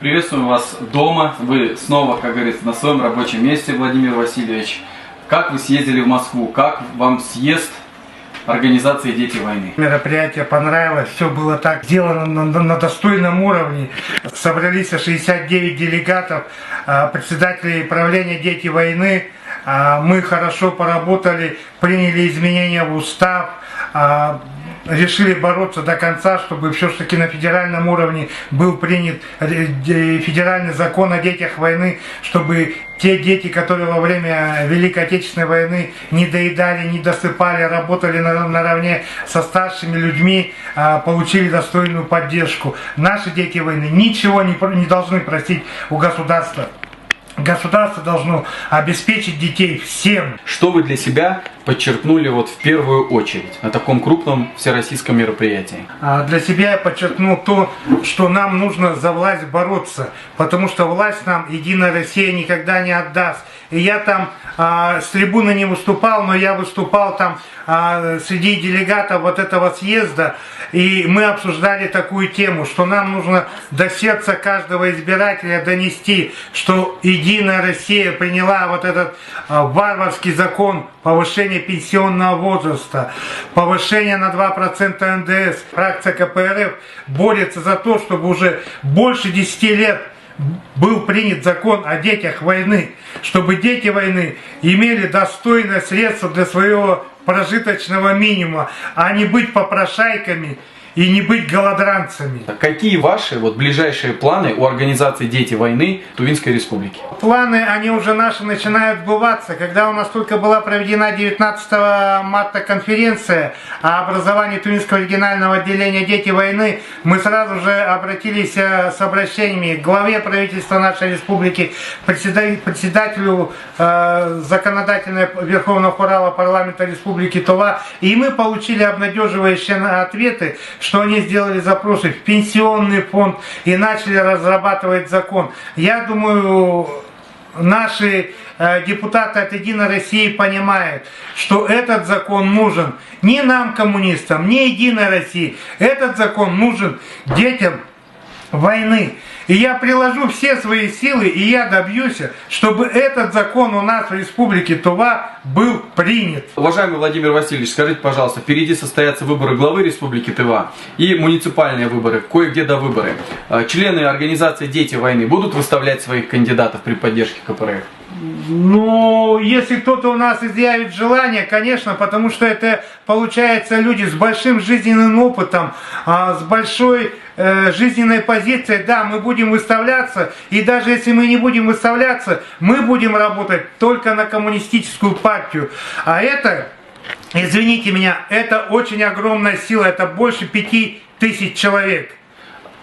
Приветствую вас дома. Вы снова, как говорится, на своем рабочем месте, Владимир Васильевич. Как вы съездили в Москву? Как вам съезд организации «Дети войны»? Мероприятие понравилось, все было так сделано на достойном уровне. Собрались 69 делегатов, председателей правления «Дети войны». Мы хорошо поработали, приняли изменения в устав, решили бороться до конца, чтобы все-таки на федеральном уровне был принят федеральный закон о детях войны, чтобы те дети, которые во время Великой Отечественной войны не доедали, не досыпали, работали наравне со старшими людьми, получили достойную поддержку. Наши дети войны ничего не должны просить у государства. Государство должно обеспечить детей всем. Что вы для себя подчеркнули в первую очередь на таком крупном всероссийском мероприятии? Для себя я подчеркнул то, что нам нужно за власть бороться, потому что власть нам Единая Россия никогда не отдаст. И я там с трибуны не выступал, но я выступал там среди делегатов этого съезда, и мы обсуждали такую тему, что нам нужно до сердца каждого избирателя донести, что Единая Россия приняла этот варварский закон повышения пенсионного возраста, повышения на 2% НДС. Фракция КПРФ борется за то, чтобы уже больше 10 лет был принят закон о детях войны, чтобы дети войны имели достойное средство для своего прожиточного минимума, а не быть попрошайками и не быть голодранцами. Какие ваши ближайшие планы у организации «Дети войны» Тувинской Республики? Планы, они уже наши начинают сбываться. Когда у нас только была проведена 19 марта конференция о образовании Тувинского регионального отделения «Дети войны», мы сразу же обратились с обращениями к главе правительства нашей республики, председателю законодательного Верховного Хурала парламента Республики Тува, и мы получили обнадеживающие ответы, что они сделали запросы в пенсионный фонд и начали разрабатывать закон. Я думаю, наши депутаты от Единой России понимают, что этот закон нужен не нам, коммунистам, не Единой России. Этот закон нужен детям войны. И я приложу все свои силы, и я добьюсь, чтобы этот закон у нас в Республике Тува был принят. Уважаемый Владимир Васильевич, скажите, пожалуйста, впереди состоятся выборы главы Республики Тыва и муниципальные выборы, кое-где до выборы. Члены организации «Дети войны» будут выставлять своих кандидатов при поддержке КПРФ? Ну, если кто-то у нас изъявит желание, конечно, потому что это получается люди с большим жизненным опытом, с большой жизненной позицией. Да, мы будем выставляться, и даже если мы не будем выставляться, мы будем работать только на коммунистическую партию. А это, извините меня, это очень огромная сила, это больше 5000 человек.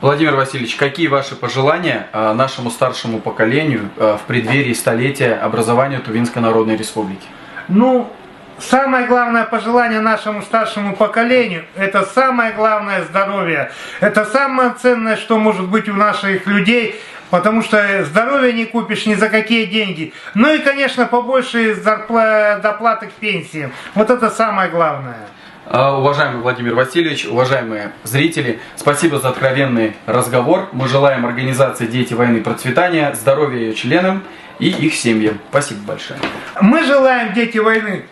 Владимир Васильевич, какие ваши пожелания нашему старшему поколению в преддверии столетия образования Тувинской Народной Республики? Ну, самое главное пожелание нашему старшему поколению – это самое главное здоровье. Это самое ценное, что может быть у наших людей, потому что здоровье не купишь ни за какие деньги. Ну и, конечно, побольше доплаты к пенсиям. Вот это самое главное. Уважаемый Владимир Васильевич, уважаемые зрители, спасибо за откровенный разговор. Мы желаем организации «Дети войны» процветания, здоровья ее членам и их семьям. Спасибо большое. Мы желаем «Дети войны»,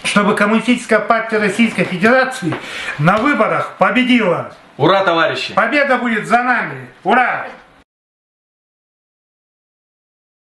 чтобы Коммунистическая партия Российской Федерации на выборах победила. Ура, товарищи! Победа будет за нами! Ура!